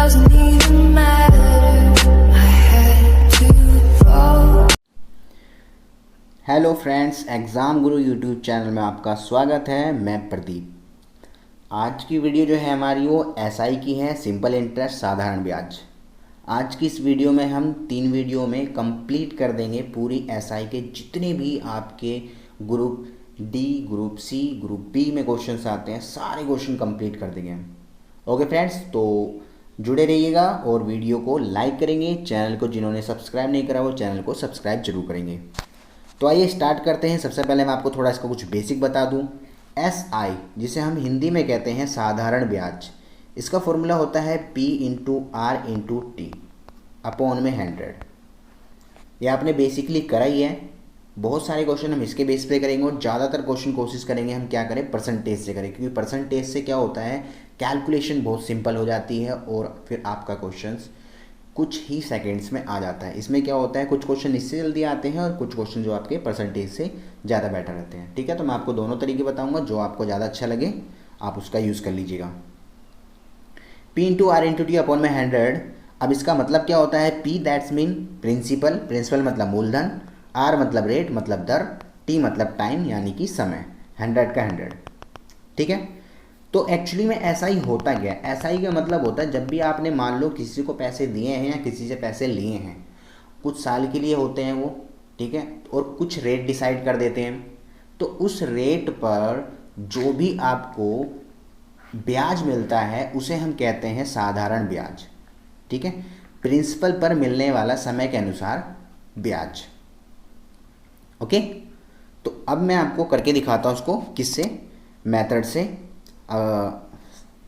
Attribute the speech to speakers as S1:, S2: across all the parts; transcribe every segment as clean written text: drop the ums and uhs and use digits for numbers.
S1: doesn't even matter. I had to fall.
S2: Hello friends, exam Guru YouTube channel में आपका स्वागत है। मैं प्रदीप। आज की वीडियो जो है हमारी वो एसआई की है, सिंपल इंटरेस्ट साधारण ब्याज। आज की इस वीडियो में हम 3 वीडियो में कंप्लीट कर देंगे पूरी एसआई के जितने भी आपके group D, group C, group B में क्वेश्चंस आते हैं, सारे क्वेश्चन कंप्लीट कर देंगे हम। ओके फ्रेंड्स, तो जुड़े रहिएगा और वीडियो को लाइक करेंगे। चैनल को जिन्होंने सब्सक्राइब नहीं करा वो चैनल को सब्सक्राइब जरूर करेंगे। तो आइए स्टार्ट करते हैं। सबसे पहले मैं आपको थोड़ा इसका कुछ बेसिक बता दूं। एसआई, जिसे हम हिंदी में कहते हैं साधारण ब्याज, इसका फॉर्मूला होता है P into R into T upon में 100। ये आपने बेसिकली करा ही है। बहुत सारे क्वेश्चन हम इसके बेस पे करेंगे और ज़्यादातर क्वेश्चन कोशिश करेंगे हम क्या करें, परसेंटेज से करें, क्योंकि परसेंटेज से क्या होता है, कैलकुलेशन बहुत सिंपल हो जाती है और फिर आपका क्वेश्चन कुछ ही सेकंड्स में आ जाता है। इसमें क्या होता है, कुछ क्वेश्चन इससे जल्दी आते हैं और कुछ क्वेश्चन जो आपके परसेंटेज से ज़्यादा बेटर रहते हैं। ठीक है, तो मैं आपको दोनों तरीके बताऊंगा, जो आपको ज़्यादा अच्छा लगे आप उसका यूज़ कर लीजिएगा। P into R into T upon में 100। अब इसका मतलब क्या होता है, P that's mean principal, principal मतलब मूलधन, R मतलब रेट मतलब दर, T मतलब टाइम यानी कि समय, 100 का 100। ठीक है, तो एक्चुअली में ऐसा ही होता गया। ऐसा ही का मतलब होता है, जब भी आपने मान लो किसी को पैसे दिए हैं या किसी से पैसे लिए हैं, कुछ साल के लिए होते हैं वो, ठीक है, और कुछ रेट डिसाइड कर देते हैं, तो उस रेट पर जो भी आपको ब्याज मिलता है उसे हम कहते हैं साधारण ब्याज। ठीक है, प्रिंसिपल पर मिलने वाला समय के अनुसार ब्याज। ओके, तो अब मैं आपको करके दिखाता हूँ उसको, किससे, मेथड से,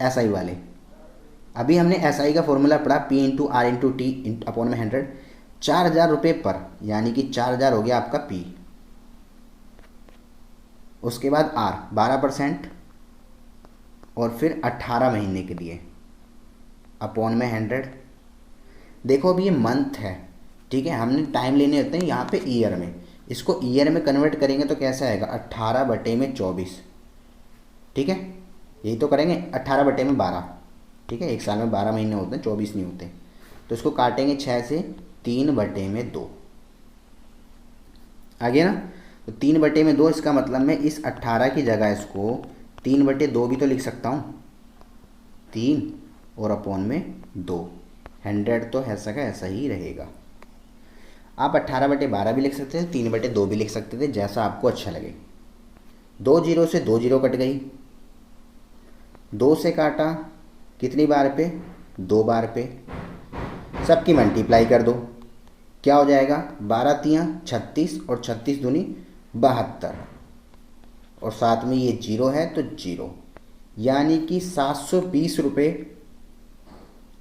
S2: एसआई वाले। अभी हमने एसआई का फॉर्मूला पढ़ा, P into R into T upon में 100। 4,000 रुपये पर, यानी कि 4,000 हो गया आपका P। उसके बाद R 12% और फिर 18 महीने के लिए अपॉन में 100। देखो अभी ये मंथ है, ठीक है, हमने टाइम लेने होते हैं यहाँ पे ईयर में। इसको ईयर में कन्वर्ट करेंगे तो कैसा आएगा, 18/24। ठीक है, यही तो करेंगे, 18/12। ठीक है, एक साल में 12 महीने होते हैं, 24 नहीं होते। तो इसको काटेंगे 6 से, 3/2 आ गया ना। तो 3/2, इसका मतलब मैं इस 18 की जगह इसको 3/2 भी तो लिख सकता हूँ, 3 और अपॉन में 2। 100 तो ऐसा का ऐसा ही रहेगा। आप 18/12 भी लिख सकते थे, 3/2 भी लिख सकते थे, जैसा आपको अच्छा लगे। 2 जीरो से 2 जीरो कट गई, 2 से काटा कितनी बार पे, 2 बार पे, सबकी मल्टीप्लाई कर दो, क्या हो जाएगा, 12 तियाँ 36 और 36 दूनी 72, और साथ में ये जीरो है तो जीरो, यानी कि 720 रुपये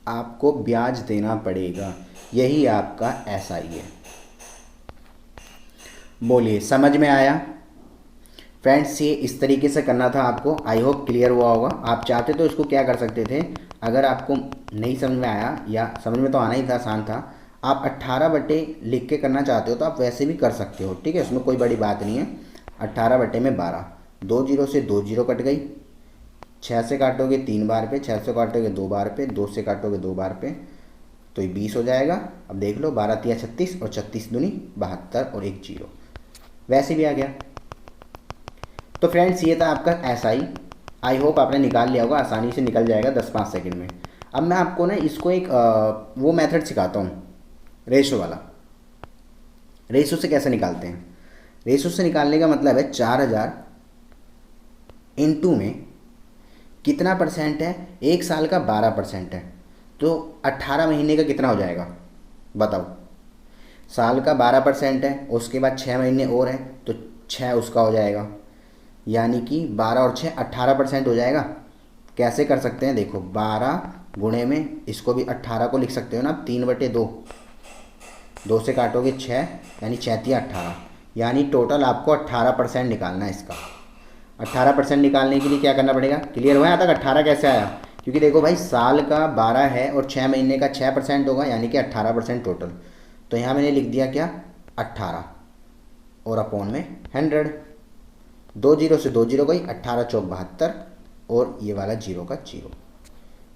S2: आपको ब्याज देना पड़ेगा। यही आपका एसआई है। बोलिए, समझ में आया फ्रेंड्स? ये इस तरीके से करना था आपको। आई होप क्लियर हुआ होगा। आप चाहते तो इसको क्या कर सकते थे, अगर आपको नहीं समझ में आया, या समझ में तो आना ही था, आसान था, आप 18 बटे लिख के करना चाहते हो तो आप वैसे भी कर सकते हो। ठीक है, उसमें कोई बड़ी बात नहीं है। 18/12, 2 जीरो से 2 जीरो कट गई, 6 से काटोगे 3 बार पे, 6 से काटोगे 2 बार पे, 2 से काटोगे 2 बार पे, तो ये 20 हो जाएगा। अब देख लो, 12 तिया 36 और 36 दूनी 72 और एक जीरो, वैसे भी आ गया। तो फ्रेंड्स, ये था आपका एसआई। आई होप आपने निकाल लिया होगा, आसानी से निकल जाएगा 10-5 सेकंड में। अब मैं आपको ना इसको एक वो मेथड सिखाता हूँ, रेशो वाला। रेशो से कैसे निकालते हैं, रेशो से निकालने का मतलब है 4000 इंटू में कितना परसेंट है, एक साल का 12% है, तो 18 महीने का कितना हो जाएगा बताओ। साल का 12% है, उसके बाद 6 महीने और है तो 6 उसका हो जाएगा, यानी कि 12 और 6 18% हो जाएगा। कैसे कर सकते हैं, देखो 12 गुणे में इसको भी 18 को लिख सकते हो ना, 3/2, 2 से काटोगे 6, यानी 6 तिया 18, यानी टोटल आपको 18% निकालना है इसका। 18% निकालने के लिए क्या करना पड़ेगा, क्लियर हुआ यहाँ तक? 18 कैसे आया, क्योंकि देखो भाई साल का 12 है और 6 महीने का 6% होगा, यानी कि 18% टोटल। तो यहाँ मैंने लिख दिया क्या, 18 और अपॉन में 100। 2 जीरो से 2 जीरो गई, 18 चौक 72 और ये वाला जीरो का जीरो,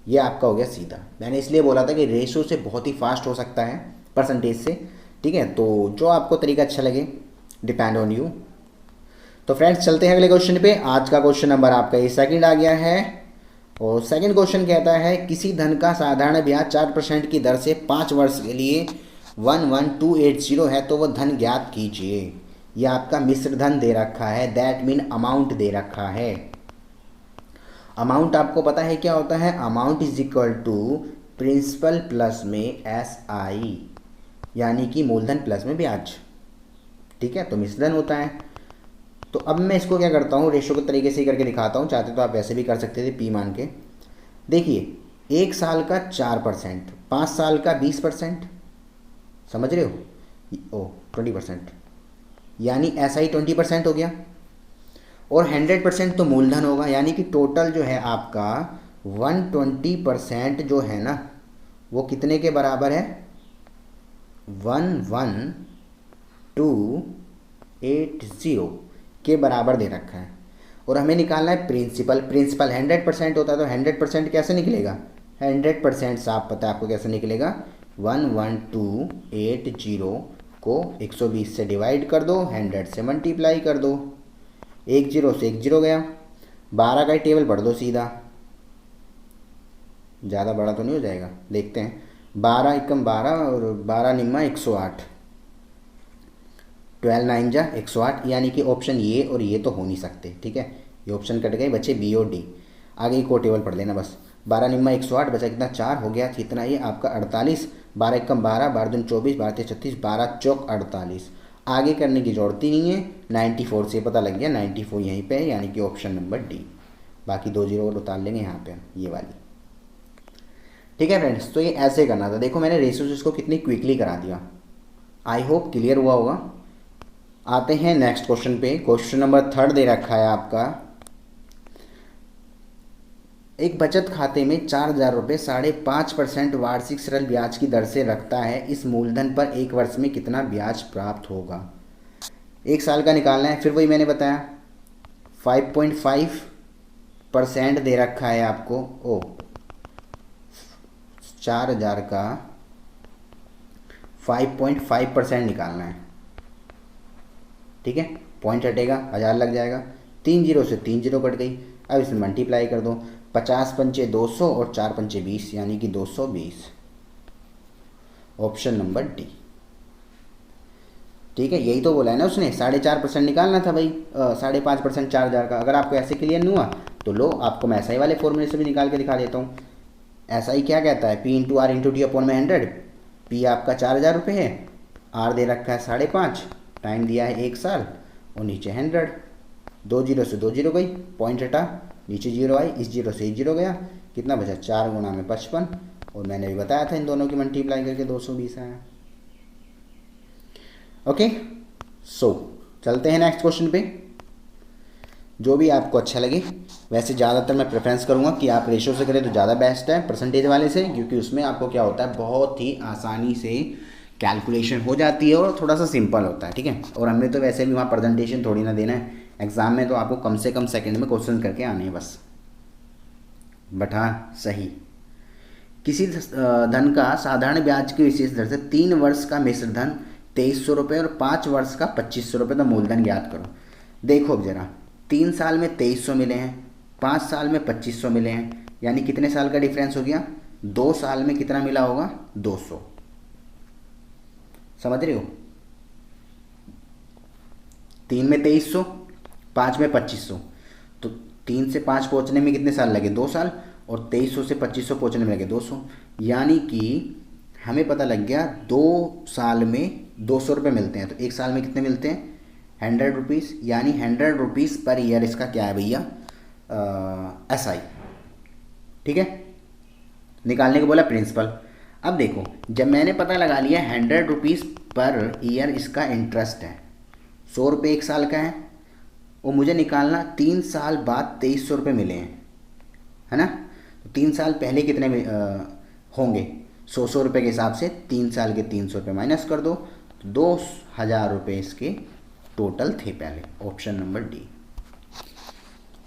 S2: ये आपका हो गया सीधा। मैंने इसलिए बोला था कि रेशो से बहुत ही फास्ट हो सकता है परसेंटेज से, ठीक है। तो जो आपको तरीका अच्छा लगे, डिपेंड ऑन यू। तो फ्रेंड्स चलते हैं अगले क्वेश्चन पे। आज का क्वेश्चन नंबर आपका ये सेकंड आ गया है, और सेकंड क्वेश्चन कहता है किसी धन का साधारण ब्याज 4% की दर से 5 वर्ष के लिए 11280 है, तो वह धन ज्ञात कीजिए। यह आपका मिश्र धन दे रखा है, दैट मीन अमाउंट दे रखा है। अमाउंट आपको पता है क्या होता है, amount is equal to principal plus में SI, यानी कि मूलधन प्लस में ब्याज, ठीक है। तो मिश्र धन होता है। तो अब मैं इसको क्या करता हूँ, रेशो के तरीके से ही करके दिखाता हूँ, चाहते तो आप वैसे भी कर सकते थे P मान के। देखिए 1 साल का 4%, 5 साल का 20%, समझ रहे हो, ओ 20%, यानी SI 20% हो गया, और 100% तो मूलधन होगा, यानी कि टोटल जो है आपका 120% जो है ना, वो कितने के बराबर है, 11280 के बराबर दे रखा है। और हमें निकालना है प्रिंसिपल। प्रिंसिपल 100% होता है, तो 100% कैसे निकलेगा, 100% साफ पता है आपको कैसे निकलेगा, 11280 को 120 से डिवाइड कर दो, 100 से मल्टीप्लाई कर दो, 10 से 10 गया, 12 का ही टेबल पढ़ दो सीधा, ज़्यादा बड़ा तो नहीं हो जाएगा, देखते हैं। 12 एकम 12 और 12 निम्मा 108, 12 9 जा 108, यानी कि ऑप्शन ये और ये तो हो नहीं सकते, ठीक है। ये ऑप्शन कट गए, बच्चे B और D। आगे को टेबल पढ़ लेना बस। 12 निम्मा 108 बचा कितना, 4 हो गया, कितना ये आपका 48, 12 एकम 12, 12 दूनी 24, 12 तेईस 36, 12 चौक 48। आगे करने की जरूरत ही नहीं है, 94 से पता लग गया, 94 यहीं पे है, यानी कि ऑप्शन नंबर D। बाकी 2 जीरो और उतार लेंगे यहाँ पे ये वाली, ठीक है फ्रेंड्स। तो ये ऐसे करना था। देखो मैंने रेशियोज इसको कितनी क्विकली करा दिया, आई होप क्लियर हुआ होगा। आते हैं नेक्स्ट क्वेश्चन पे। क्वेश्चन नंबर 3 दे रखा है आपका, एक बचत खाते में 4000 रुपये 5.5% वार्षिक सरल ब्याज की दर से रखता है, इस मूलधन पर 1 वर्ष में कितना ब्याज प्राप्त होगा। 1 साल का निकालना है, फिर वही मैंने बताया 5.5% दे रखा है आपको। ओ 4000 का 5.5% निकालना है, ठीक है। पॉइंट हटेगा, 1000 लग जाएगा, 3 जीरो से 3 जीरो कट गई। अब इसमें मल्टीप्लाई कर दो, 50 पंचे 200 और 4 पंचे 20, यानी कि 220, ऑप्शन नंबर D, ठीक है। यही तो बोला है ना उसने, 4.5% निकालना था भाई, 5.5% 4000 का। अगर आपको ऐसे क्लियर नहीं हुआ तो लो, आपको मैं SI वाले फॉर्मूले से भी निकाल के दिखा देता हूँ। SI क्या कहता है, P into R into T upon में 100। P आपका 4000 रुपये है, R दे रखा है 5.5, टाइम दिया है 1 साल, और नीचे 100, 2 जीरो से 2 जीरो गई, पॉइंट हटा, नीचे जीरो आई, इस जीरो से 1 जीरो गया, कितना बचा, 4 गुणा में 55, और मैंने भी बताया था इन दोनों की मल्टीप्लाई करके 220 आया। ओके, सो चलते हैं नेक्स्ट क्वेश्चन पे। जो भी आपको अच्छा लगे, वैसे ज़्यादातर मैं प्रेफरेंस करूँगा कि आप रेशो से करें तो ज़्यादा बेस्ट है परसेंटेज वाले से, क्योंकि उसमें आपको क्या होता है, बहुत ही आसानी से कैलकुलेशन हो जाती है और थोड़ा सा सिंपल होता है, ठीक है। और हमने तो वैसे भी वहाँ प्रेजेंटेशन थोड़ी ना देना है, एग्ज़ाम में तो आपको कम से कम सेकंड में क्वेश्चन करके आने हैं बस। बट हाँ सही, किसी धन का साधारण ब्याज की विशेष दर से 3 वर्ष का मिश्र धन 2300 रुपये और 5 वर्ष का 2500 रुपये का मूलधन ज्ञात करो। देखो अब जरा, 3 साल में 2300 मिले हैं, 5 साल में 2500 मिले हैं, यानी कितने साल का डिफरेंस हो गया, 2 साल में कितना मिला होगा, 200। समझ रहे हो, 3 में 2300, 5 में 2500, तो 3 से 5 पहुंचने में कितने साल लगे, 2 साल, और 2300 से 2500 पहुंचने में लगे 200, यानी कि हमें पता लग गया 2 साल में 200 रुपये मिलते हैं। तो 1 साल में कितने मिलते हैं, 100 रुपीज़, यानी 100 रुपीज़ पर ईयर इसका क्या है भैया, SI, ठीक है। निकालने को बोला प्रिंसिपल। अब देखो, जब मैंने पता लगा लिया 100 रुपीज़ पर ईयर इसका इंटरेस्ट है, 100 रुपये 1 साल का है, और मुझे निकालना 3 साल बाद 2300 रुपये मिले हैं, है ना। तो 3 साल पहले कितने होंगे, 100 रुपये के हिसाब से 3 साल के 300 रुपये माइनस कर दो, तो 2000 रुपये इसके टोटल थे पहले, ऑप्शन नंबर D,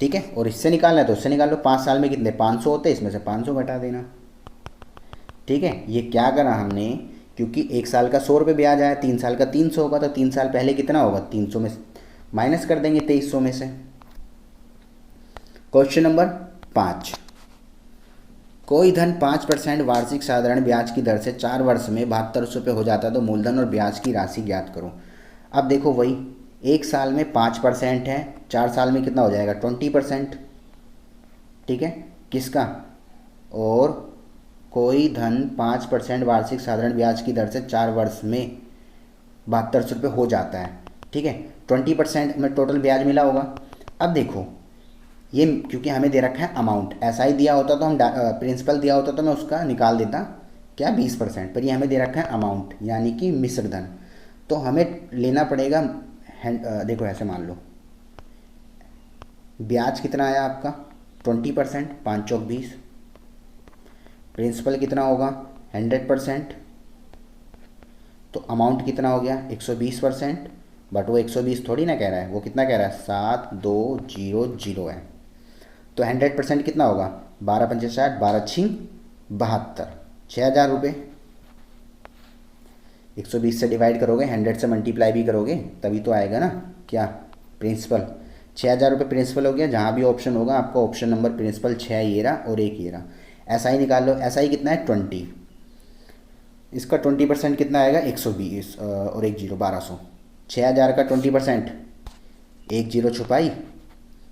S2: ठीक है। और इससे निकालना है तो उससे निकाल लो, 5 साल में कितने 500 होते हैं, इसमें से 500 घटा देना। ठीक है, ये क्या करा हमने, क्योंकि 1 साल का 100 रुपये ब्याज आया, 3 साल का 300 होगा, तो 3 साल पहले कितना होगा, 300 में माइनस कर देंगे 2300 में से। क्वेश्चन नंबर 5, कोई धन 5% वार्षिक साधारण ब्याज की दर से 4 वर्ष में 7200 रुपये हो जाता है, तो मूलधन और ब्याज की राशि ज्ञात करो। अब देखो वही, 1 साल में 5% है, 4 साल में कितना हो जाएगा 20%। ठीक है, किसका, और कोई धन 5% वार्षिक साधारण ब्याज की दर से 4 वर्ष में 7200 रुपये हो जाता है। ठीक है, 20% में टोटल ब्याज मिला होगा। अब देखो ये, क्योंकि हमें दे रखा है अमाउंट, ऐसा ही दिया होता तो हम प्रिंसिपल दिया होता तो मैं उसका निकाल देता क्या 20%, पर ये हमें दे रखा है अमाउंट यानी कि मिश्र धन, तो हमें लेना पड़ेगा देखो ऐसे मान लो, ब्याज कितना आया आपका 20%, 5 चौक 20, प्रिंसिपल कितना होगा 100%, तो अमाउंट कितना हो गया 120%, बट वो 120 थोड़ी ना कह रहा है, वो कितना कह रहा है 7200 है, तो 100% कितना होगा 12 पंचे 60, 12 छिंग 72, 6000 रुपये। 120 से डिवाइड करोगे, 100 से मल्टीप्लाई भी करोगे, तभी तो आएगा ना क्या प्रिंसिपल। 6000 रुपये प्रिंसिपल हो गया, जहाँ भी ऑप्शन होगा आपका ऑप्शन नंबर प्रिंसिपल 6 ये रहा और 1 ये रहा। ऐसा ही निकाल लो, ऐसा ही कितना है 20, इसका 20% कितना आएगा 120 और 1 0 1200। 6000 का 20%, 1 0 छुपाई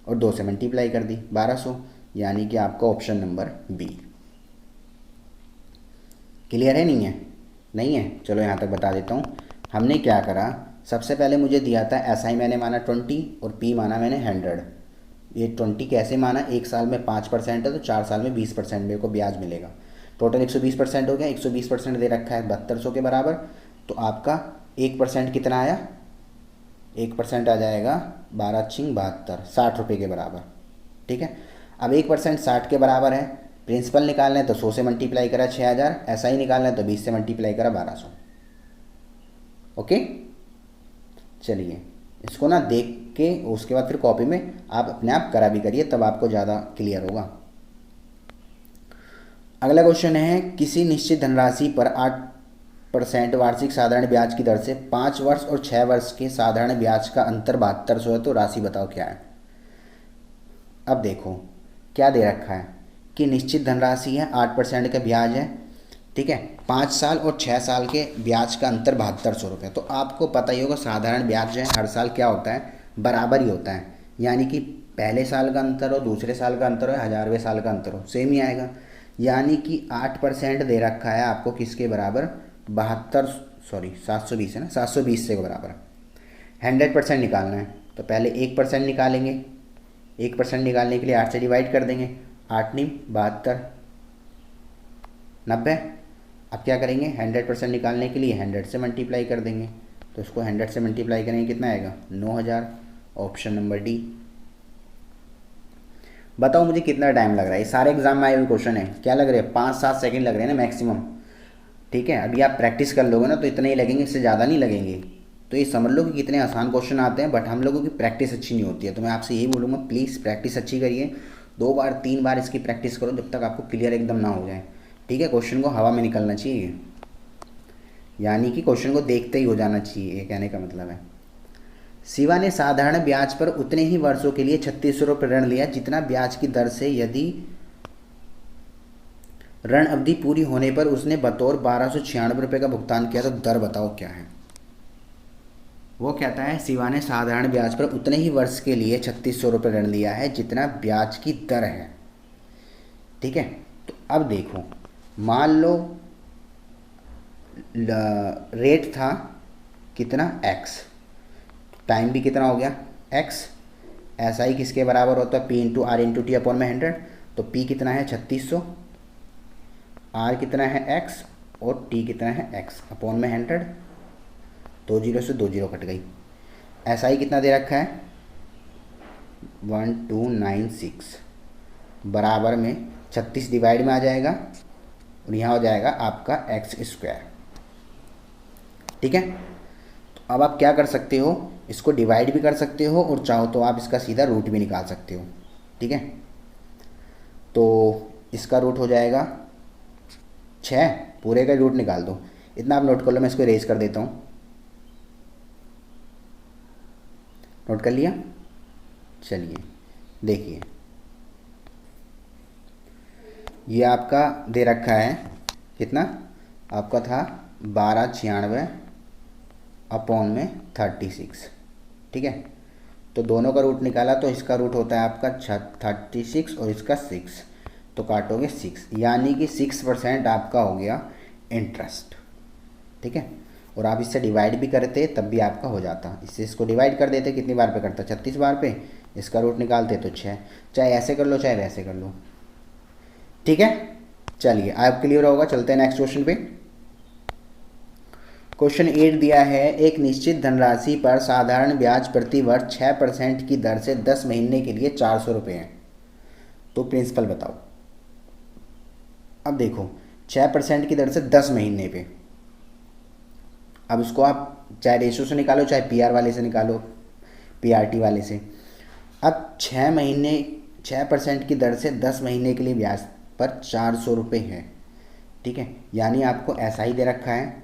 S2: और 2 से मल्टीप्लाई कर दी 1200, यानी कि आपका ऑप्शन नंबर बी। क्लियर है नहीं है? नहीं है, चलो यहाँ तक बता देता हूँ। हमने क्या करा, सबसे पहले मुझे दिया था SI मैंने माना 20 और P माना मैंने 100। ये 20 कैसे माना, 1 साल में 5% है तो 4 साल में 20% मेरे को ब्याज मिलेगा। टोटल 120% हो गया, 120% दे रखा है 7200 के बराबर, तो आपका 1% कितना आया, 1% आ जाएगा 12 छिंग 72, 60 रुपये के बराबर। ठीक है, अब 1% 60 के बराबर है, प्रिंसिपल निकालना है तो 100 से मल्टीप्लाई करा 6000, ऐसा ही निकालना है तो 20 से मल्टीप्लाई करा 1200। ओके, चलिए इसको ना देख के उसके बाद फिर कॉपी में आप अपने आप करा भी करिए, तब आपको ज़्यादा क्लियर होगा। अगला क्वेश्चन है, किसी निश्चित धनराशि पर 8% वार्षिक साधारण ब्याज की दर से 5 वर्ष और 6 वर्ष के साधारण ब्याज का अंतर 7200 है, तो राशि बताओ क्या है। अब देखो क्या दे रखा है कि निश्चित धनराशि है, 8% का ब्याज है, ठीक है, 5 साल और 6 साल के ब्याज का अंतर 7200 रुपये। तो आपको पता ही होगा साधारण ब्याज जो है हर साल क्या होता है, बराबर ही होता है, यानी कि पहले साल का अंतर हो, दूसरे साल का अंतर हो, 1000वें साल का अंतर हो, सेम ही आएगा। यानी कि 8% दे रखा है आपको किसके बराबर, 720 है ना, 720 से के बराबर। 100% निकालना है तो पहले 1% निकालेंगे, 1% निकालने के लिए 8 से डिवाइड कर देंगे, 8 × 72 90। अब क्या करेंगे, 100% निकालने के लिए 100 से मल्टीप्लाई कर देंगे, तो इसको 100 से मल्टीप्लाई करेंगे कितना आएगा 9000, ऑप्शन नंबर डी। बताओ मुझे कितना टाइम लग रहा है, ये सारे एग्जाम में आए हुए क्वेश्चन है, क्या लग रहे हैं 5-7 सेकंड लग रहे हैं ना मैक्सिमम। ठीक है, अभी आप प्रैक्टिस कर लोगे ना तो इतने ही लगेंगे, इससे ज़्यादा नहीं लगेंगे। तो ये समझ लो कि कितने आसान क्वेश्चन आते हैं, बट हम लोगों की प्रैक्टिस अच्छी नहीं होती है। तो मैं आपसे यही बोलूँगा, प्लीज़ प्रैक्टिस अच्छी करिए, 2 बार 3 बार इसकी प्रैक्टिस करो जब तक आपको क्लियर एकदम ना हो जाए। ठीक है, क्वेश्चन को हवा में निकलना चाहिए, यानी कि क्वेश्चन को देखते ही हो जाना चाहिए, ये कहने का मतलब है। शिवा ने साधारण ब्याज पर उतने ही वर्षों के लिए 3600 रुपये ऋण लिया जितना ब्याज की दर से यदि ऋण अवधि पूरी होने पर उसने बतौर 1296 रुपये का भुगतान किया, तो दर बताओ क्या है। वो कहता है शिवा ने साधारण ब्याज पर उतने ही वर्ष के लिए 3600 रुपये ऋण लिया है जितना ब्याज की दर है। ठीक है, तो अब देखो मान लो रेट था कितना x, टाइम भी कितना हो गया x, ऐसा ही किसके बराबर होता है P × R × T अपॉन में 100। तो P कितना है 3600, R कितना है x और T कितना है x अपॉन में 100, 2 0 से 2 0 कट गई। ऐसा ही कितना दे रखा है 1296 बराबर में 36 डिवाइड में आ जाएगा और यहाँ हो जाएगा आपका x²। ठीक है, तो अब आप क्या कर सकते हो, इसको डिवाइड भी कर सकते हो और चाहो तो आप इसका सीधा रूट भी निकाल सकते हो। ठीक है, तो इसका रूट हो जाएगा 6, पूरे का रूट निकाल दो। इतना आप नोट कर लो, मैं इसको इरेज कर देता हूँ। नोट कर लिया? चलिए देखिए, ये आपका दे रखा है कितना, आपका था 1296 अपॉन में 36, ठीक है। तो दोनों का रूट निकाला तो इसका रूट होता है आपका 36 और इसका 6, तो काटोगे 6, यानी कि 6% आपका हो गया इंटरेस्ट, ठीक है। और आप इससे डिवाइड भी करते तब भी आपका हो जाता, इससे इसको डिवाइड कर देते, कितनी बार पे करता, 36 बार पे, इसका रूट निकालते तो 6। चाहे ऐसे कर लो चाहे वैसे कर लो, ठीक है। चलिए आप क्लियर होगा, चलते हैं नेक्स्ट क्वेश्चन पे। क्वेश्चन 8 दिया है, एक निश्चित धनराशि पर साधारण ब्याज प्रति वर्ष 6% की दर से 10 महीने के लिए 400 रुपये है, तो प्रिंसिपल बताओ। अब देखो 6% की दर से 10 महीने पे, अब उसको आप चाहे रेशो से निकालो चाहे पीआर वाले से निकालो, पीआरटी वाले से। अब 6% की दर से 10 महीने के लिए ब्याज पर 400 रुपये है, ठीक है। यानी आपको ऐसा ही दे रखा है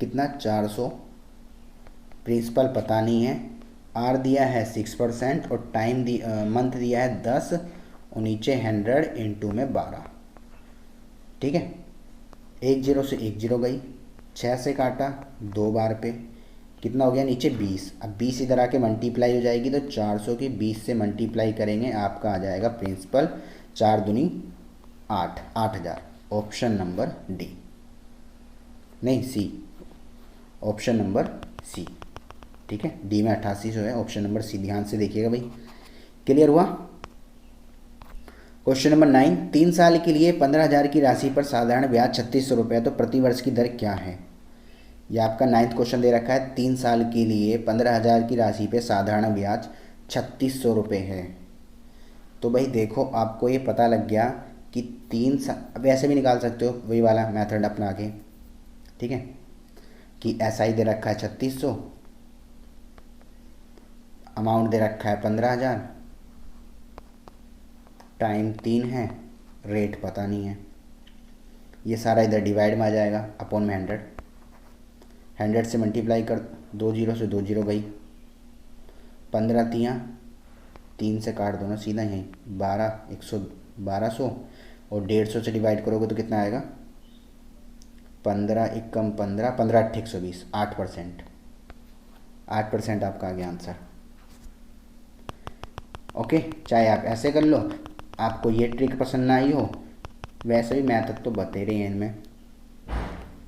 S2: कितना, 400, प्रिंसिपल पता नहीं है, आर दिया है 6% और टाइम मंथ दिया है 10 और नीचे 100 इंटू में 12, ठीक है। 1 0 से 1 0 गई, 6 से काटा 2 बार पे, कितना हो गया नीचे 20। अब 20 इधर आके मल्टीप्लाई हो जाएगी, तो 400 की 20 से मल्टीप्लाई करेंगे, आपका आ जाएगा प्रिंसिपल 4 दूनी 8, 8000। ऑप्शन नंबर डी, नहीं सी, ऑप्शन नंबर सी, ठीक है। डी में 8800 है, ऑप्शन नंबर सी, ध्यान से देखिएगा भाई। क्लियर हुआ? क्वेश्चन नंबर 9, 3 साल के लिए 15,000 की राशि पर साधारण ब्याज 3600 रुपये है, तो प्रति वर्ष की दर क्या है? यह आपका 9th क्वेश्चन दे रखा है, 3 साल के लिए 15,000 की राशि पे साधारण ब्याज 3600 रुपये है। तो भाई देखो, आपको ये पता लग गया कि 3 साल, अब ऐसे भी निकाल सकते हो वही वाला मेथड अपना के, ठीक है, कि ऐसा ही दे रखा है 3600, अमाउंट दे रखा है 15,000, टाइम 3 है, रेट पता नहीं है, ये सारा इधर डिवाइड में आ जाएगा अपॉन में 100 से मल्टीप्लाई कर, 2 0 से 2 0 गई, 15 तियाँ 3 से काट दो ना सीधा, यहीं 1200 और 150 से डिवाइड करोगे तो कितना आएगा, 15 एकम 15, 15 8 120, 8%, 8% आपका आ गया आंसर। ओके, चाहे आप ऐसे कर लो, आपको ये ट्रिक पसंद ना आई हो, वैसे भी मैथड तो बते रहे हैं इनमें,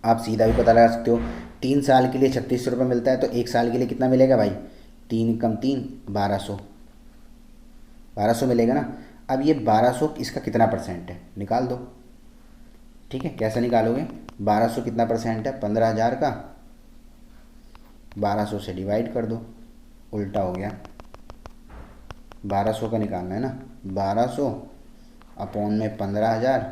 S2: आप सीधा भी पता लगा सकते हो। 3 साल के लिए 3600 रुपये मिलता है, तो 1 साल के लिए कितना मिलेगा भाई, 3 कम 3 1200, 1200 मिलेगा ना। अब ये 1200 इसका कितना परसेंट है निकाल दो, ठीक है। कैसे निकालोगे, 1200 कितना परसेंट है 15,000 का, 1200 से डिवाइड कर दो, उल्टा हो गया, 1200 का निकालना है ना, 1200 अपॉन में 15,000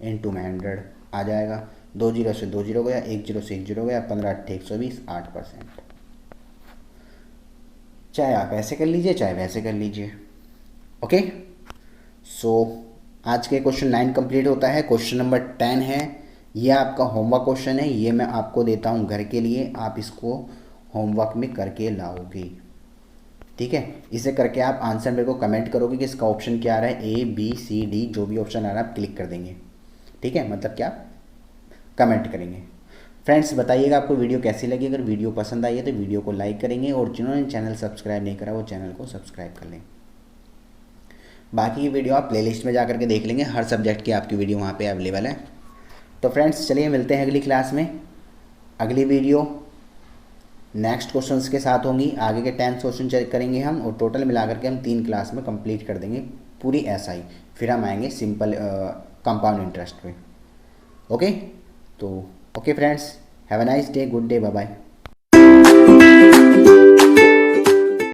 S2: इंटू में 100 आ जाएगा, 2 0 से 2 0 गया, 1 0 से 1 0 गया, 15 8 120, 8%। चाहे आप ऐसे कर लीजिए चाहे वैसे कर लीजिए। ओके, सो आज के क्वेश्चन 9 कंप्लीट होता है। क्वेश्चन नंबर 10 है, ये आपका होमवर्क क्वेश्चन है, ये मैं आपको देता हूँ घर के लिए, आप इसको होमवर्क में करके लाओगे, ठीक है। इसे करके आप आंसर मेरे को कमेंट करोगे कि इसका ऑप्शन क्या आ रहा है, A B C D, जो भी ऑप्शन आ रहा है आप क्लिक कर देंगे, ठीक है, मतलब क्या कमेंट करेंगे। फ्रेंड्स बताइएगा आपको वीडियो कैसी लगी, अगर वीडियो पसंद आई है तो वीडियो को लाइक करेंगे, और जिन्होंने चैनल सब्सक्राइब नहीं करा वो चैनल को सब्सक्राइब कर लें। बाकी की वीडियो आप प्लेलिस्ट में जा करके देख लेंगे, हर सब्जेक्ट की आपकी वीडियो वहाँ पे अवेलेबल है। तो फ्रेंड्स चलिए मिलते हैं अगली क्लास में, अगली वीडियो नेक्स्ट क्वेश्चंस के साथ होंगी, आगे के 10 क्वेश्चन चेक करेंगे हम, और टोटल मिला करके हम 3 क्लास में कंप्लीट कर देंगे पूरी एसआई, फिर हम आएंगे सिंपल कंपाउंड इंटरेस्ट पे। ओके, तो okay friends, have a nice day, good day, bye bye.